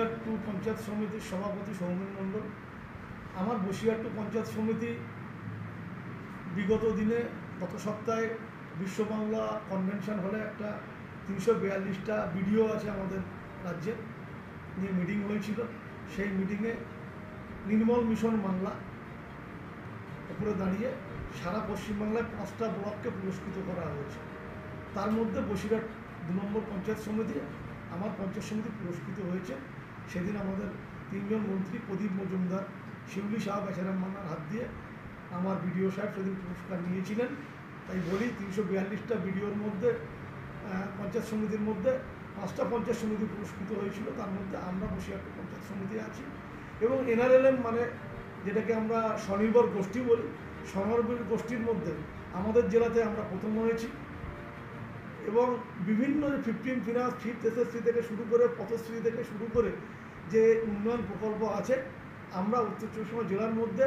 Basirhat two panchayat সমিতির সভাপতি সৌমেন মণ্ডল। আমার বসিরহাট টু পঞ্চায়েত সমিতি বিগত দিনে গত সপ্তাহে বিশ্ব বাংলা কনভেনশন হলে একটা 342টা ভিডিও আছে আমাদের রাজ্যে নিয়ে মিটিং হয়েছিল। সেই মিটিংয়ে নির্মল মিশন বাংলা উপরে দাঁড়িয়ে সারা পশ্চিমবাংলায় 5টা ব্লককে পুরস্কৃত করা হয়েছে। তার মধ্যে বসিরহাট 2 নম্বর পঞ্চায়েত সমিতি, আমার পঞ্চায়েত সমিতি পুরস্কৃত হয়েছে। সেদিন আমাদের 3 জন মন্ত্রী প্রদীপ মজুমদার, শিউলি শাহ, বেচারাম মান্নার হাত দিয়ে আমার বিডিও সাহেব সেদিন পুরস্কার নিয়েছিলেন। তাই বলি 342টা ভিডিওর মধ্যে পঞ্চায়েত সমিতির মধ্যে 5টা পঞ্চায়েত সমিতি পুরস্কৃত হয়েছিল। তার মধ্যে আমরা বসিরহাট পঞ্চায়েত সমিতি আছি এবং NRLM মানে যেটাকে আমরা স্বনির্ভর গোষ্ঠী বলি, স্বনির্ভর গোষ্ঠীর মধ্যে আমাদের জেলাতে আমরা প্রথম হয়েছি এবং বিভিন্ন 15 ফিনান্স, 5th SSC থেকে শুরু করে পথশ্রী থেকে শুরু করে যে উন্নয়ন প্রকল্প আছে আমরা উত্তর চব্বিশ পরগনা জেলার মধ্যে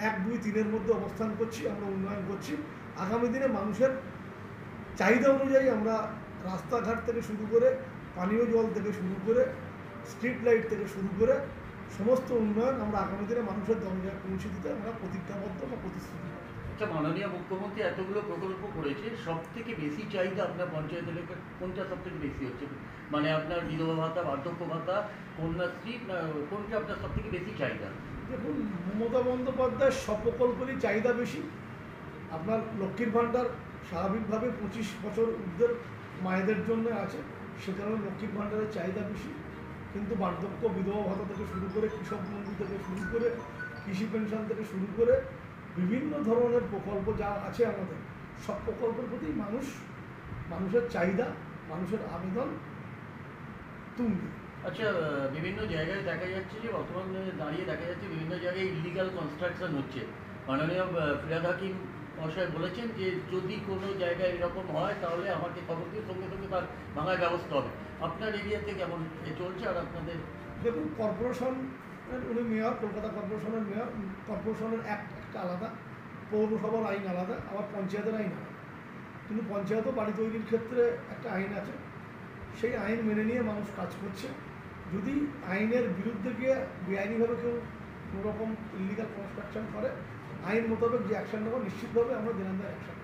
1, 2, 3-এর মধ্যে অবস্থান করছি। আমরা উন্নয়ন করছি। আগামী দিনে মানুষের চাহিদা অনুযায়ী আমরা রাস্তাঘাট থেকে শুরু করে পানীয় জল থেকে শুরু করে স্ট্রিট লাইট থেকে শুরু করে সমস্ত উন্নয়ন আমরা আগামী দিনে মানুষের দরজায় পৌঁছে দিতে আমরা প্রতিজ্ঞাবদ্ধ বা প্রতিশ্রুতি। আচ্ছা, মাননীয় মুখ্যমন্ত্রী এতগুলো প্রকল্প করেছে, সব থেকে বেশি চাহিদা আপনার পঞ্চায়েত এলাকার কোনটা সব থেকে বেশি হচ্ছে? মানে আপনার বিধবা ভাতা, বার্ধক্য ভাতা, কন্যাশ্রী, কোনটা আপনার সব থেকে বেশি চাহিদা? দেখুন, মমতা বন্দ্যোপাধ্যায়ের সব প্রকল্পেরই চাহিদা বেশি। আপনার লক্ষ্মীর ভাণ্ডার স্বাভাবিকভাবে 25 বছর ঊর্ধ্বের মায়েদের জন্য আছে, সে কারণে লক্ষ্মীর ভাণ্ডারের চাহিদা বেশি। কিন্তু বার্ধক্য, বিধবা ভাতা থেকে শুরু করে কৃষক বন্ধু থেকে শুরু করে কৃষি পেনশন থেকে শুরু করে বিভিন্ন ধরনের প্রকল্প যা আছে আমাদের, সব প্রকল্পের প্রতি মানুষের চাহিদা, মানুষের আবেদন তুঙ্গে। আচ্ছা, বিভিন্ন জায়গায় দেখা যাচ্ছে যে বর্তমানে দাঁড়িয়ে দেখা যাচ্ছে বিভিন্ন জায়গায় ইলিগাল কনস্ট্রাকশন হচ্ছে। মাননীয় ফিরহাদ হাকিম মহাশয় বলেছেন যে যদি কোনো জায়গায় এরকম হয় তাহলে আমাকে খবর দিয়ে সঙ্গে সঙ্গে তার ভাঙার ব্যবস্থা হবে। আপনার এরিয়াতে কেমন চলছে? আর আপনাদের দেখুন, কর্পোরেশনের উনি মেয়র, কলকাতা কর্পোরেশনের মেয়র, কর্পোরেশনের একটা আলাদা, পৌরসভার আইন আলাদা, আবার পঞ্চায়েতের আইন আলাদা। কিন্তু পঞ্চায়েতও বাড়ি তৈরির ক্ষেত্রে একটা আইন আছে, সেই আইন মেনে নিয়ে মানুষ কাজ করছে। যদি আইনের বিরুদ্ধে গিয়ে বেআইনিভাবে কেউ কোনোরকম ইলিগাল কনস্ট্রাকশন করে, আইন মোতাবেক যে অ্যাকশন নেব নিশ্চিতভাবে আমরা জেনারেল অ্যাকশন।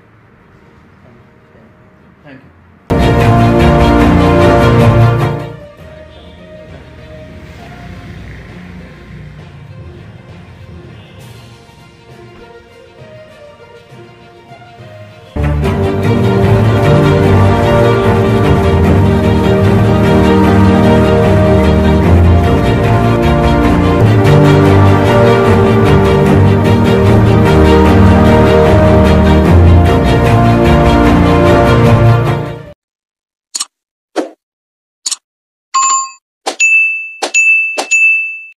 Thank you.